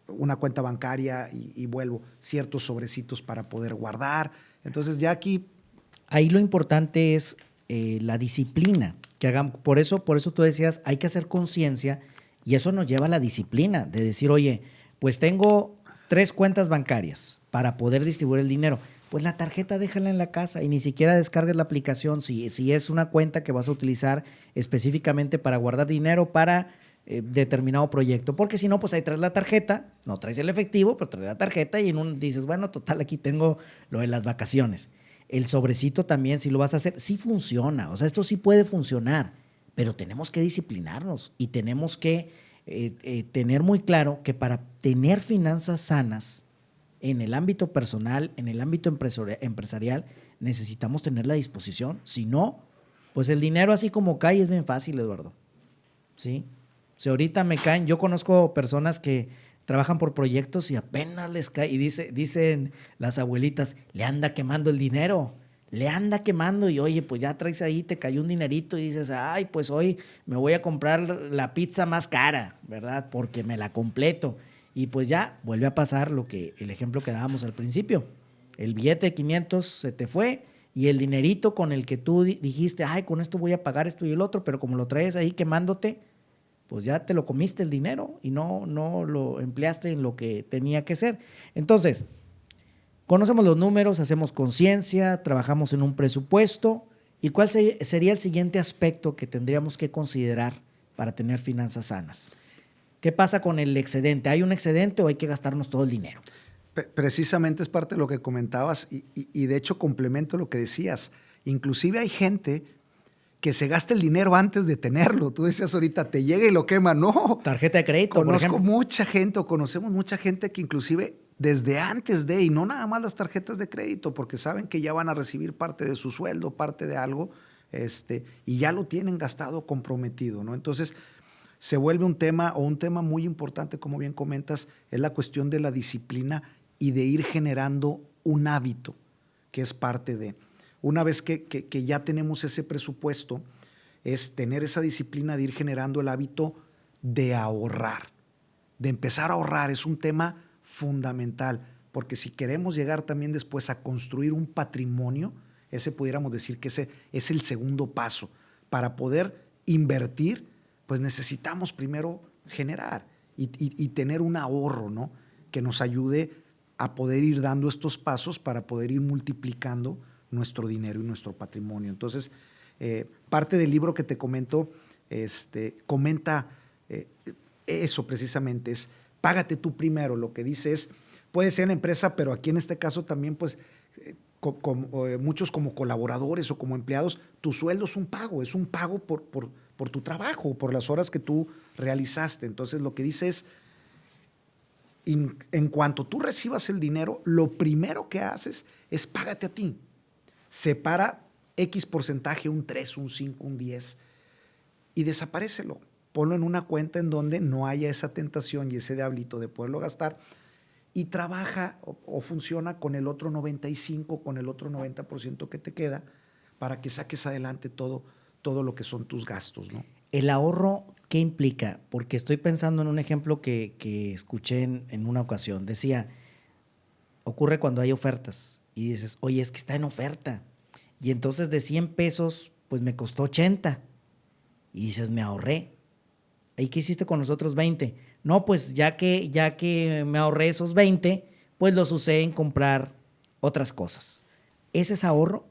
una cuenta bancaria y vuelvo, ciertos sobrecitos para poder guardar. Entonces ya aquí... Ahí lo importante es la disciplina que hagamos. Por eso tú decías, hay que hacer conciencia, y eso nos lleva a la disciplina de decir, oye, pues tengo 3 cuentas bancarias para poder distribuir el dinero. Pues la tarjeta déjala en la casa y ni siquiera descargues la aplicación si es una cuenta que vas a utilizar específicamente para guardar dinero para determinado proyecto, porque si no, pues ahí traes la tarjeta, no traes el efectivo, pero traes la tarjeta y dices, bueno, total, aquí tengo lo de las vacaciones. El sobrecito también, si lo vas a hacer, sí funciona, o sea, esto sí puede funcionar, pero tenemos que disciplinarnos y tenemos que tener muy claro que para tener finanzas sanas en el ámbito personal, en el ámbito empresarial, necesitamos tener la disposición. Si no, pues el dinero así como cae es bien fácil, Eduardo. ¿Sí? Si ahorita me caen, yo conozco personas que trabajan por proyectos y apenas les cae, y dicen las abuelitas, le anda quemando el dinero, le anda quemando, y oye, pues ya traes ahí, te cayó un dinerito y dices, ay, pues hoy me voy a comprar la pizza más cara, ¿verdad? Porque me la completo. Y pues ya vuelve a pasar el ejemplo que dábamos al principio. El billete de 500 se te fue, y el dinerito con el que tú dijiste, ay, con esto voy a pagar esto y el otro, pero como lo traes ahí quemándote, pues ya te lo comiste el dinero y no lo empleaste en lo que tenía que ser. Entonces, conocemos los números, hacemos conciencia, trabajamos en un presupuesto. ¿Y cuál sería el siguiente aspecto que tendríamos que considerar para tener finanzas sanas? ¿Qué pasa con el excedente? ¿Hay un excedente o hay que gastarnos todo el dinero? Precisamente es parte de lo que comentabas y de hecho complemento lo que decías. Inclusive hay gente que se gasta el dinero antes de tenerlo. Tú decías ahorita, te llega y lo quema. No. Tarjeta de crédito, por ejemplo. Conozco mucha gente o conocemos mucha gente que inclusive desde antes de, y no nada más las tarjetas de crédito, porque saben que ya van a recibir parte de su sueldo, parte de algo, y ya lo tienen gastado, comprometido, ¿no? Entonces, se vuelve un tema muy importante, como bien comentas, es la cuestión de la disciplina y de ir generando un hábito, que es parte de. Una vez que ya tenemos ese presupuesto, es tener esa disciplina de ir generando el hábito de ahorrar, de empezar a ahorrar. Es un tema fundamental, porque si queremos llegar también después a construir un patrimonio, ese pudiéramos decir que ese es el segundo paso. Para poder invertir, pues necesitamos primero generar y tener un ahorro, ¿no? Que nos ayude a poder ir dando estos pasos para poder ir multiplicando nuestro dinero y nuestro patrimonio. Entonces, parte del libro que te comento, comenta eso precisamente, es págate tú primero. Lo que dice es, puede ser en empresa, pero aquí en este caso también, pues, muchos como colaboradores o como empleados, tu sueldo es un pago por tu trabajo, por las horas que tú realizaste. Entonces, lo que dice es, en cuanto tú recibas el dinero, lo primero que haces es págate a ti. Separa X porcentaje, un 3, un 5, un 10, y desaparécelo. Ponlo en una cuenta en donde no haya esa tentación y ese diablito de poderlo gastar, y trabaja o funciona con el otro 95, con el otro 90% que te queda, para que saques adelante todo lo que son tus gastos, ¿no? ¿El ahorro qué implica? Porque estoy pensando en un ejemplo que escuché en una ocasión. Decía, ocurre cuando hay ofertas y dices, oye, es que está en oferta. Y entonces de 100 pesos, pues me costó 80. Y dices, me ahorré. ¿Y qué hiciste con los otros 20? No, pues ya que me ahorré esos 20, pues los usé en comprar otras cosas. ¿Ese es ahorro?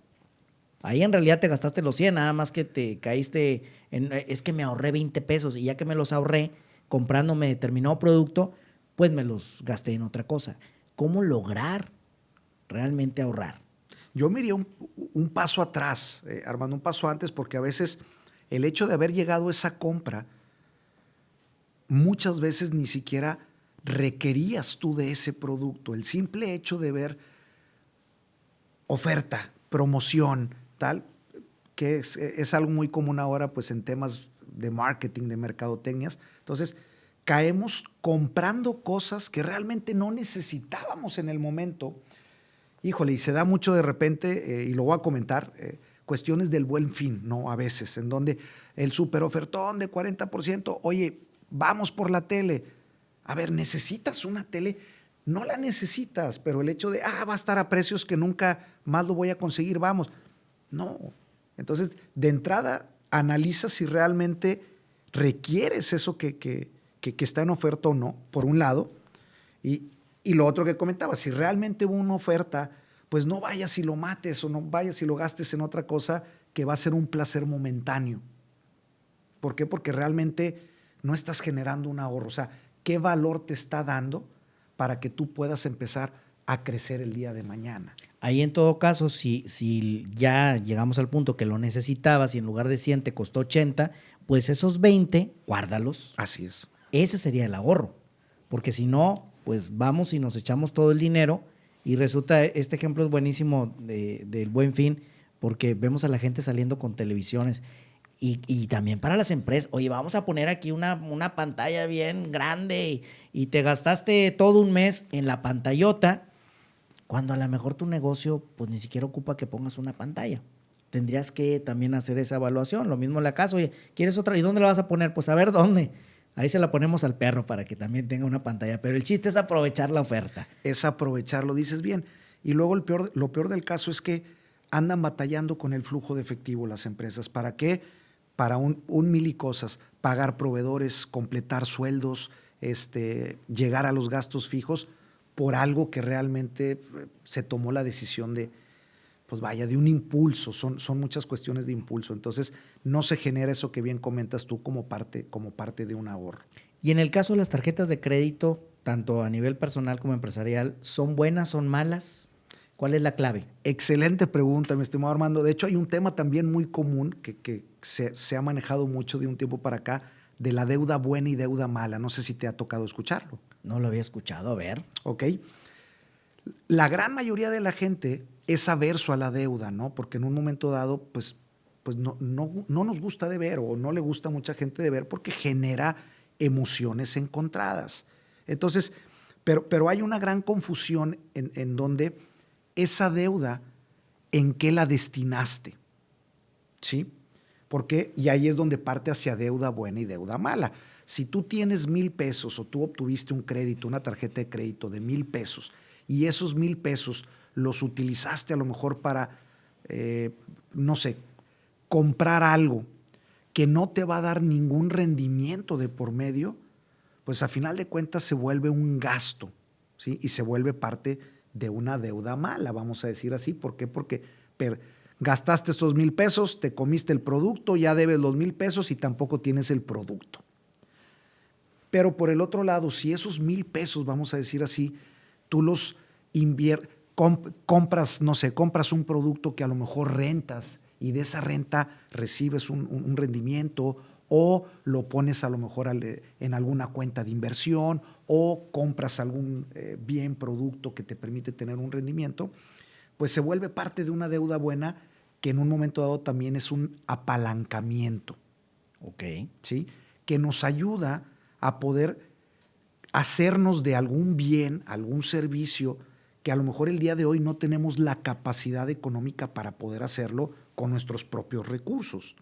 Ahí en realidad te gastaste los 100, nada más que te caíste en, es que me ahorré 20 pesos y ya que me los ahorré comprándome determinado producto, pues me los gasté en otra cosa. ¿Cómo lograr realmente ahorrar? Yo me iría un paso atrás, Armando, un paso antes, porque a veces el hecho de haber llegado a esa compra, muchas veces ni siquiera requerías tú de ese producto. El simple hecho de ver oferta, promoción, tal, que es algo muy común ahora, pues, en temas de marketing, de mercadotecnias. Entonces, caemos comprando cosas que realmente no necesitábamos en el momento. Híjole, y se da mucho de repente, y lo voy a comentar, cuestiones del Buen Fin, ¿no? A veces, en donde el super ofertón de 40%, oye, vamos por la tele. A ver, ¿necesitas una tele? No la necesitas, pero el hecho de, va a estar a precios que nunca más lo voy a conseguir, vamos. No. Entonces, de entrada, analiza si realmente requieres eso que está en oferta o no, por un lado. Y lo otro que comentaba, si realmente hubo una oferta, pues no vayas y lo mates o no vayas y lo gastes en otra cosa que va a ser un placer momentáneo. ¿Por qué? Porque realmente no estás generando un ahorro. O sea, ¿qué valor te está dando para que tú puedas empezar a crecer el día de mañana? Ahí en todo caso, si ya llegamos al punto que lo necesitabas y en lugar de 100 te costó 80, pues esos 20, guárdalos. Así es. Ese sería el ahorro. Porque si no, pues vamos y nos echamos todo el dinero y resulta, este ejemplo es buenísimo del Buen Fin, porque vemos a la gente saliendo con televisiones y también para las empresas. Oye, vamos a poner aquí una pantalla bien grande y te gastaste todo un mes en la pantallota, cuando a lo mejor tu negocio pues ni siquiera ocupa que pongas una pantalla. Tendrías que también hacer esa evaluación. Lo mismo en la casa. Oye, ¿quieres otra? ¿Y dónde la vas a poner? Pues a ver dónde. Ahí se la ponemos al perro para que también tenga una pantalla. Pero el chiste es aprovechar la oferta. Es aprovecharlo, dices bien. Y luego lo peor del caso es que andan batallando con el flujo de efectivo las empresas. ¿Para qué? para un mil y cosas, pagar proveedores, completar sueldos, llegar a los gastos fijos por algo que realmente se tomó la decisión de, pues vaya, de un impulso. Son muchas cuestiones de impulso. Entonces, no se genera eso que bien comentas tú como parte de un ahorro. Y en el caso de las tarjetas de crédito, tanto a nivel personal como empresarial, ¿son buenas, son malas? ¿Cuál es la clave? Excelente pregunta, mi estimado Armando. De hecho, hay un tema también muy común que se ha manejado mucho de un tiempo para acá, de la deuda buena y deuda mala. No sé si te ha tocado escucharlo. No lo había escuchado, a ver. Ok. La gran mayoría de la gente es averso a la deuda, ¿no? Porque en un momento dado, pues no nos gusta deber, o no le gusta a mucha gente deber, porque genera emociones encontradas. Entonces, pero hay una gran confusión en donde esa deuda, ¿en qué la destinaste? ¿Sí? Porque, y ahí es donde parte hacia deuda buena y deuda mala. Si tú tienes 1,000 pesos o tú obtuviste un crédito, una tarjeta de crédito de 1,000 pesos, y esos 1,000 pesos los utilizaste a lo mejor para, no sé, comprar algo que no te va a dar ningún rendimiento de por medio, pues a final de cuentas se vuelve un gasto, ¿sí? Y se vuelve parte de una deuda mala, vamos a decir así. ¿Por qué? Porque gastaste esos 1,000 pesos, te comiste el producto, ya debes los 1,000 pesos y tampoco tienes el producto. Pero por el otro lado, si esos 1,000 pesos, vamos a decir así, tú los compras, no sé, compras un producto que a lo mejor rentas y de esa renta recibes un rendimiento, o lo pones a lo mejor en alguna cuenta de inversión, o compras algún bien, producto que te permite tener un rendimiento, pues se vuelve parte de una deuda buena que en un momento dado también es un apalancamiento. Ok. ¿Sí? Que nos ayuda a poder hacernos de algún bien, algún servicio que a lo mejor el día de hoy no tenemos la capacidad económica para poder hacerlo con nuestros propios recursos.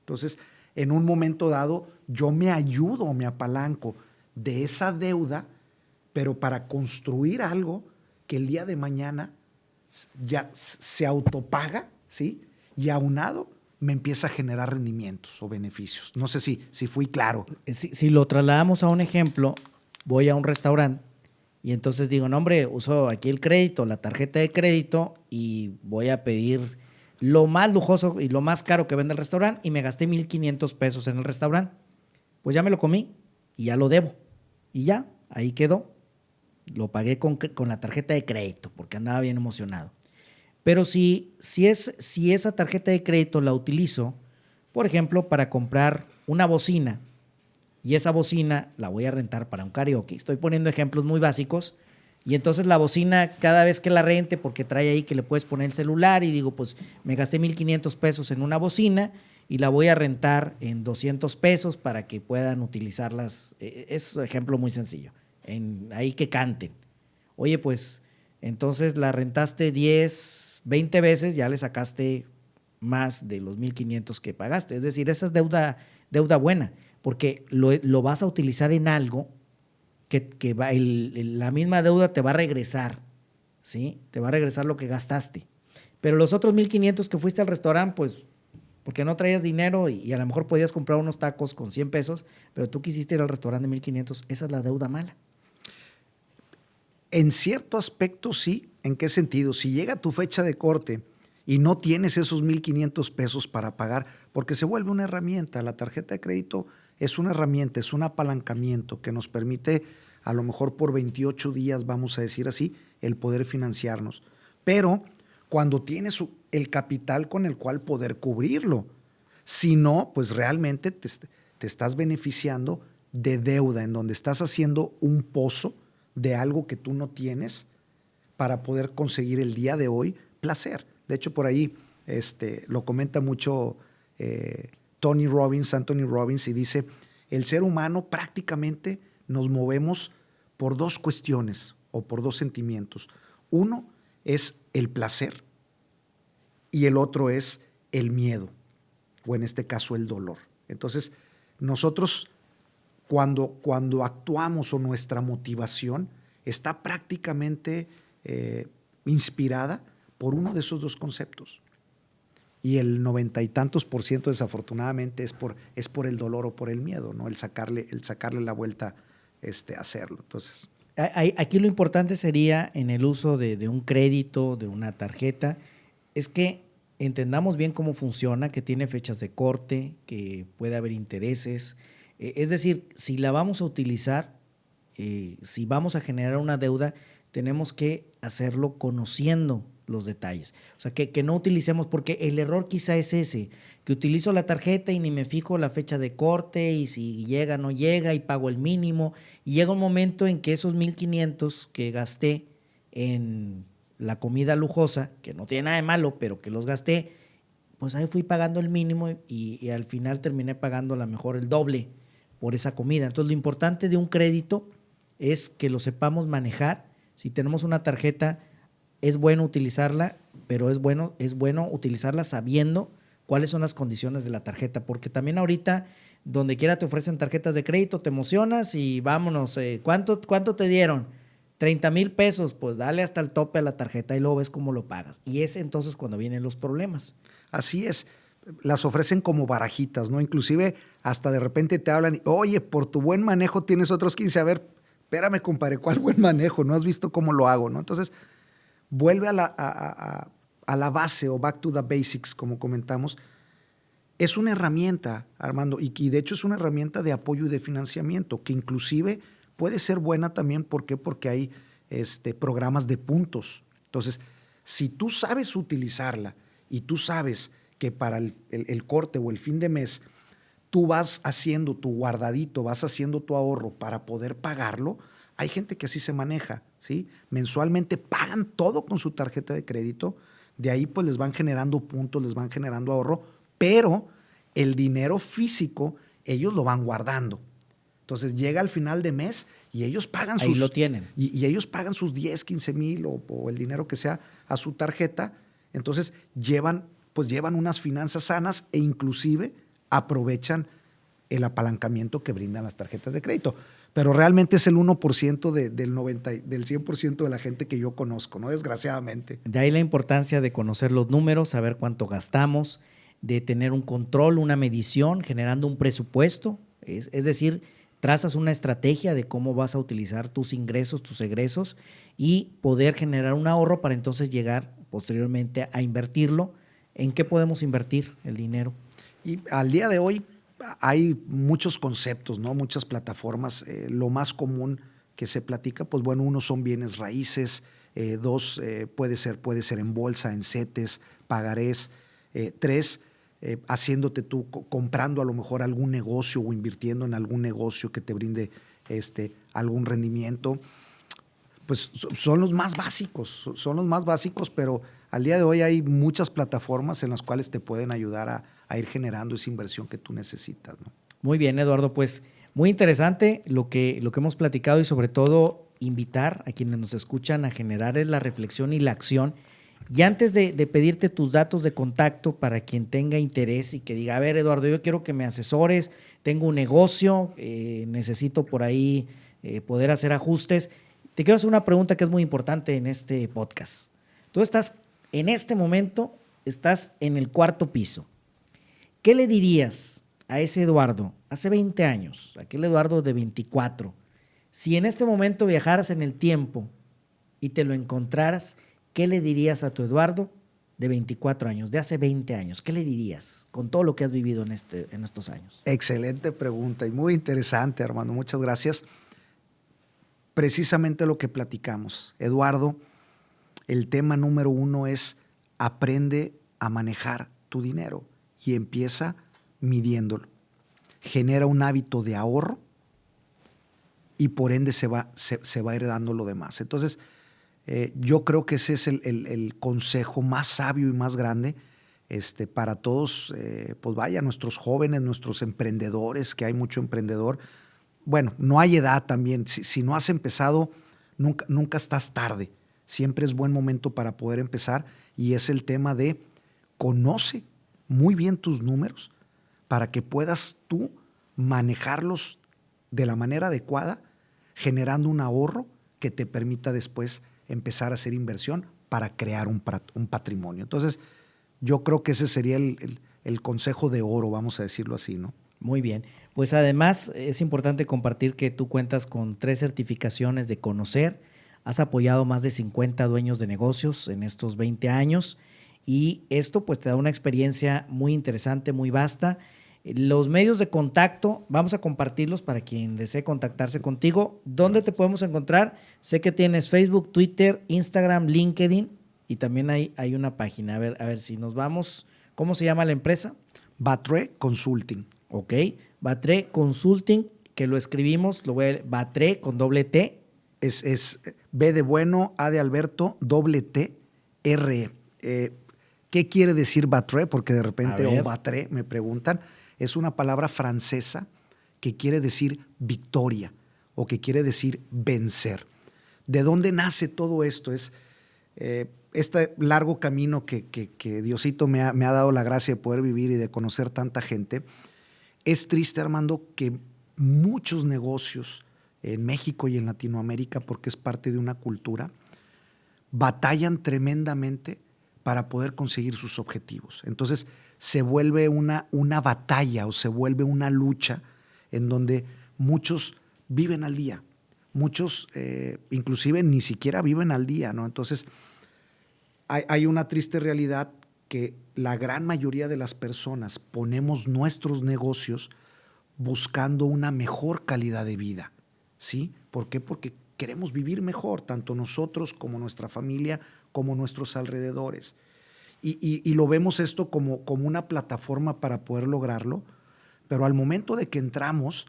Entonces, en un momento dado, yo me ayudo o me apalanco de esa deuda, pero para construir algo que el día de mañana ya se autopaga, ¿sí? Y aunado me empieza a generar rendimientos o beneficios. No sé si fui claro. Si lo trasladamos a un ejemplo, voy a un restaurante y entonces digo, no, hombre, uso aquí el crédito, la tarjeta de crédito, y voy a pedir lo más lujoso y lo más caro que vende el restaurante, y me gasté 1,500 pesos en el restaurante. Pues ya me lo comí y ya lo debo. Y ya, ahí quedó. Lo pagué con la tarjeta de crédito porque andaba bien emocionado. Pero si esa tarjeta de crédito la utilizo, por ejemplo, para comprar una bocina, y esa bocina la voy a rentar para un karaoke, estoy poniendo ejemplos muy básicos, y entonces la bocina, cada vez que la rente, porque trae ahí que le puedes poner el celular, y digo, pues me gasté 1,500 pesos en una bocina y la voy a rentar en 200 pesos para que puedan utilizarlas. Es un ejemplo muy sencillo. Ahí que canten. Oye, pues entonces la rentaste 10, 20 veces, ya le sacaste más de los 1,500 que pagaste. Es decir, esa es deuda buena, porque lo vas a utilizar en algo que la misma deuda te va a regresar, ¿sí? Te va a regresar lo que gastaste. Pero los otros 1,500 que fuiste al restaurante, pues porque no traías dinero y a lo mejor podías comprar unos tacos con 100 pesos, pero tú quisiste ir al restaurante de 1,500, esa es la deuda mala. En cierto aspecto sí. ¿En qué sentido? Si llega tu fecha de corte y no tienes esos 1,500 pesos para pagar, porque se vuelve una herramienta. La tarjeta de crédito es una herramienta, es un apalancamiento que nos permite, a lo mejor por 28 días, vamos a decir así, el poder financiarnos. Pero cuando tienes el capital con el cual poder cubrirlo. Si no, pues realmente te estás beneficiando de deuda, en donde estás haciendo un pozo de algo que tú no tienes para poder conseguir el día de hoy placer. De hecho, por ahí lo comenta mucho Anthony Robbins, y dice, el ser humano prácticamente nos movemos por dos cuestiones o por dos sentimientos. Uno es el placer y el otro es el miedo, o en este caso el dolor. Entonces, nosotros cuando actuamos, o nuestra motivación está prácticamente inspirada por uno de esos dos conceptos. Y el 90 y tantos por ciento desafortunadamente es por el dolor o por el miedo, ¿no? El sacarle la vuelta a hacerlo. Entonces, Aquí lo importante sería en el uso de un crédito, de una tarjeta, es que entendamos bien cómo funciona, que tiene fechas de corte, que puede haber intereses. Es decir, si la vamos a utilizar, si vamos a generar una deuda, tenemos que hacerlo conociendo los detalles. O sea, que no utilicemos, porque el error quizá es ese, que utilizo la tarjeta y ni me fijo la fecha de corte y si llega o no llega y pago el mínimo. Y llega un momento en que esos 1,500 que gasté en la comida lujosa, que no tiene nada de malo, pero que los gasté, pues ahí fui pagando el mínimo y al final terminé pagando a lo mejor el doble por esa comida. Entonces, lo importante de un crédito es que lo sepamos manejar. Si tenemos una tarjeta, es bueno utilizarla, pero es bueno utilizarla sabiendo cuáles son las condiciones de la tarjeta, porque también ahorita donde quiera te ofrecen tarjetas de crédito, te emocionas y vámonos, ¿cuánto te dieron? 30,000 pesos, pues dale hasta el tope a la tarjeta y luego ves cómo lo pagas. Y es entonces cuando vienen los problemas. así es. Las ofrecen como barajitas, ¿no? Inclusive hasta de repente te hablan, oye, por tu buen manejo tienes otros 15. A ver, espérame, compadre, ¿cuál buen manejo? ¿No has visto cómo lo hago, no? Entonces, vuelve a la base o back to the basics, como comentamos. Es una herramienta, Armando, y de hecho es una herramienta de apoyo y de financiamiento, que inclusive puede ser buena también. ¿Por qué? Porque hay programas de puntos. Entonces, si tú sabes utilizarla y tú sabes que para el corte o el fin de mes tú vas haciendo tu guardadito, vas haciendo tu ahorro para poder pagarlo, hay gente que así se maneja, ¿sí? Mensualmente pagan todo con su tarjeta de crédito, de ahí pues les van generando puntos, les van generando ahorro, pero el dinero físico ellos lo van guardando. Entonces llega al final de mes y ellos pagan ahí lo tienen. Y ellos pagan sus 10, 15 mil o el dinero que sea a su tarjeta. Entonces llevan unas finanzas sanas e inclusive aprovechan el apalancamiento que brindan las tarjetas de crédito. Pero realmente es el 1% del 100% de la gente que yo conozco, ¿no? Desgraciadamente. De ahí la importancia de conocer los números, saber cuánto gastamos, de tener un control, una medición, generando un presupuesto. Es decir, trazas una estrategia de cómo vas a utilizar tus ingresos, tus egresos y poder generar un ahorro para entonces llegar posteriormente a invertirlo. ¿En qué podemos invertir el dinero? Y al día de hoy hay muchos conceptos, ¿no? Muchas plataformas. Lo más común que se platica, pues bueno, uno son bienes raíces, dos, puede ser en bolsa, en CETES, pagarés, tres, haciéndote tú, comprando a lo mejor algún negocio o invirtiendo en algún negocio que te brinde algún rendimiento. Pues son los más básicos, pero al día de hoy hay muchas plataformas en las cuales te pueden ayudar a ir generando esa inversión que tú necesitas, ¿no? Muy bien, Eduardo, pues muy interesante lo que hemos platicado y sobre todo invitar a quienes nos escuchan a generar la reflexión y la acción. Y antes de pedirte tus datos de contacto para quien tenga interés y que diga, a ver, Eduardo, yo quiero que me asesores, tengo un negocio, necesito por ahí poder hacer ajustes. Te quiero hacer una pregunta que es muy importante en este podcast. Tú estás, en este momento, estás en el 4º piso. ¿Qué le dirías a ese Eduardo hace 20 años, aquel Eduardo de 24, si en este momento viajaras en el tiempo y te lo encontraras? ¿Qué le dirías a tu Eduardo de 24 años, de hace 20 años? ¿Qué le dirías con todo lo que has vivido en estos años? Excelente pregunta y muy interesante, Armando. Muchas gracias. Precisamente lo que platicamos. Eduardo, el tema número 1 es aprende a manejar tu dinero y empieza midiéndolo. Genera un hábito de ahorro y por ende se va heredando lo demás. Entonces, yo creo que ese es el consejo más sabio y más grande para todos, pues vaya, nuestros jóvenes, nuestros emprendedores, que hay mucho emprendedor. Bueno, no hay edad también. Si no has empezado, nunca estás tarde. Siempre es buen momento para poder empezar y es el tema de conoce muy bien tus números para que puedas tú manejarlos de la manera adecuada, generando un ahorro que te permita después empezar a hacer inversión para crear un patrimonio. Entonces, Yo creo que ese sería el consejo de oro, vamos a decirlo así, ¿no? Muy bien. Pues además es importante compartir que tú cuentas con 3 certificaciones de Conocer. Has apoyado más de 50 dueños de negocios en estos 20 años y esto pues te da una experiencia muy interesante, muy vasta. Los medios de contacto, vamos a compartirlos para quien desee contactarse contigo. ¿Dónde te podemos encontrar? Sé que tienes Facebook, Twitter, Instagram, LinkedIn y también hay una página. A ver si nos vamos. ¿Cómo se llama la empresa? Batre Consulting. Ok, Batre Consulting, que lo escribimos, lo voy a Batre con doble T. Es B de bueno, A de Alberto, doble T, R. ¿Qué quiere decir Batre? Porque de repente, o Batre, me preguntan. Es una palabra francesa que quiere decir victoria o que quiere decir vencer. ¿De dónde nace todo esto? Es este largo camino que Diosito me ha dado la gracia de poder vivir y de conocer tanta gente. Es triste, Armando, que muchos negocios en México y en Latinoamérica, porque es parte de una cultura, batallan tremendamente para poder conseguir sus objetivos. Entonces se vuelve una batalla o se vuelve una lucha en donde muchos viven al día, muchos inclusive ni siquiera viven al día, ¿no? Entonces hay una triste realidad que la gran mayoría de las personas ponemos nuestros negocios buscando una mejor calidad de vida, ¿sí? ¿Por qué? Porque queremos vivir mejor, tanto nosotros como nuestra familia, como nuestros alrededores. Y lo vemos esto como una plataforma para poder lograrlo, pero al momento de que entramos,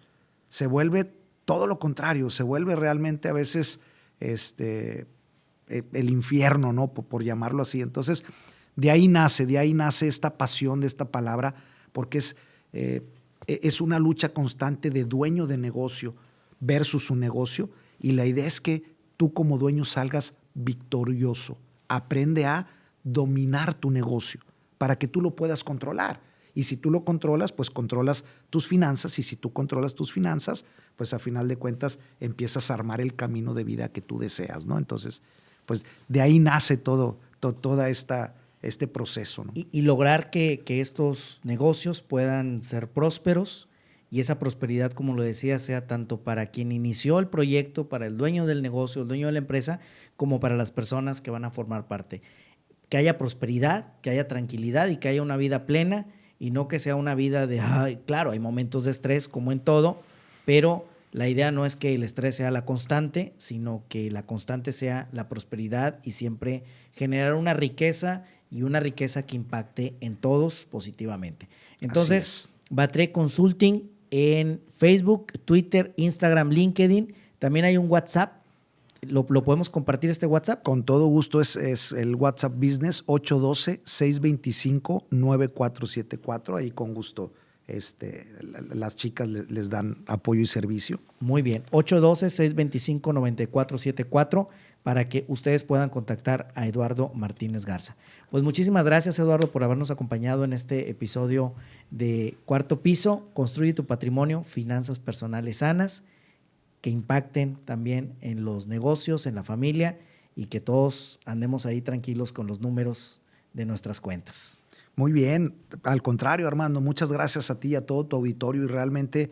se vuelve todo lo contrario, se vuelve realmente a veces el infierno, ¿no? Por llamarlo así. Entonces, de ahí nace esta pasión de esta palabra, porque es una lucha constante de dueño de negocio versus su negocio, y la idea es que tú como dueño salgas victorioso. Aprende a dominar tu negocio para que tú lo puedas controlar. Y si tú lo controlas, pues controlas tus finanzas, y si tú controlas tus finanzas, pues a final de cuentas empiezas a armar el camino de vida que tú deseas, ¿no? Entonces, pues de ahí nace toda este proceso, ¿no? Y lograr que estos negocios puedan ser prósperos y esa prosperidad, como lo decía, sea tanto para quien inició el proyecto, para el dueño del negocio, el dueño de la empresa, como para las personas que van a formar parte. Que haya prosperidad, que haya tranquilidad y que haya una vida plena y no que sea una vida de, claro, hay momentos de estrés como en todo, pero la idea no es que el estrés sea la constante, sino que la constante sea la prosperidad y siempre generar una riqueza y una riqueza que impacte en todos positivamente. Entonces, Batre Consulting en Facebook, Twitter, Instagram, LinkedIn. También hay un WhatsApp. ¿Lo podemos compartir este WhatsApp? Con todo gusto, es el WhatsApp Business 812-625-9474. Ahí con gusto las chicas les dan apoyo y servicio. Muy bien, 812-625-9474 para que ustedes puedan contactar a Eduardo Martínez Garza. Pues muchísimas gracias, Eduardo, por habernos acompañado en este episodio de Cuarto Piso. Construye tu patrimonio, finanzas personales sanas, que impacten también en los negocios, en la familia, y que todos andemos ahí tranquilos con los números de nuestras cuentas. Muy bien, al contrario, Armando, muchas gracias a ti y a todo tu auditorio, y realmente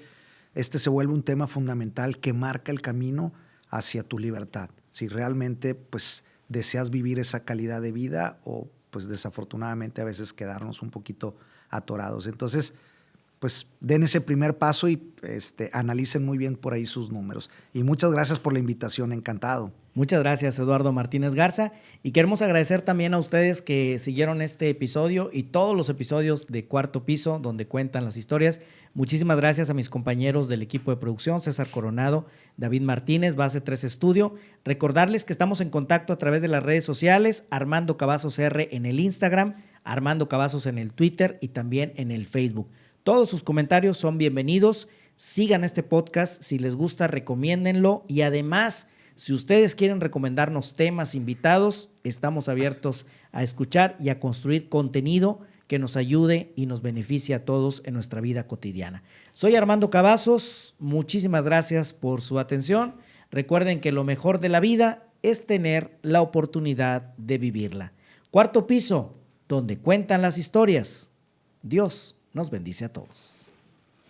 este se vuelve un tema fundamental que marca el camino hacia tu libertad. Si realmente pues deseas vivir esa calidad de vida, o pues desafortunadamente a veces quedarnos un poquito atorados. Entonces, pues den ese primer paso y analicen muy bien por ahí sus números. Y muchas gracias por la invitación, encantado. Muchas gracias, Eduardo Martínez Garza. Y queremos agradecer también a ustedes que siguieron este episodio y todos los episodios de Cuarto Piso, donde cuentan las historias. Muchísimas gracias a mis compañeros del equipo de producción, César Coronado, David Martínez, Base 3 Estudio. Recordarles que estamos en contacto a través de las redes sociales, Armando Cavazos R en el Instagram, Armando Cavazos en el Twitter y también en el Facebook. Todos sus comentarios son bienvenidos. Sigan este podcast. Si les gusta, recomiéndenlo. Y además, si ustedes quieren recomendarnos temas, invitados, estamos abiertos a escuchar y a construir contenido que nos ayude y nos beneficie a todos en nuestra vida cotidiana. Soy Armando Cavazos. Muchísimas gracias por su atención. Recuerden que lo mejor de la vida es tener la oportunidad de vivirla. Cuarto Piso, donde cuentan las historias. Dios nos bendice a todos.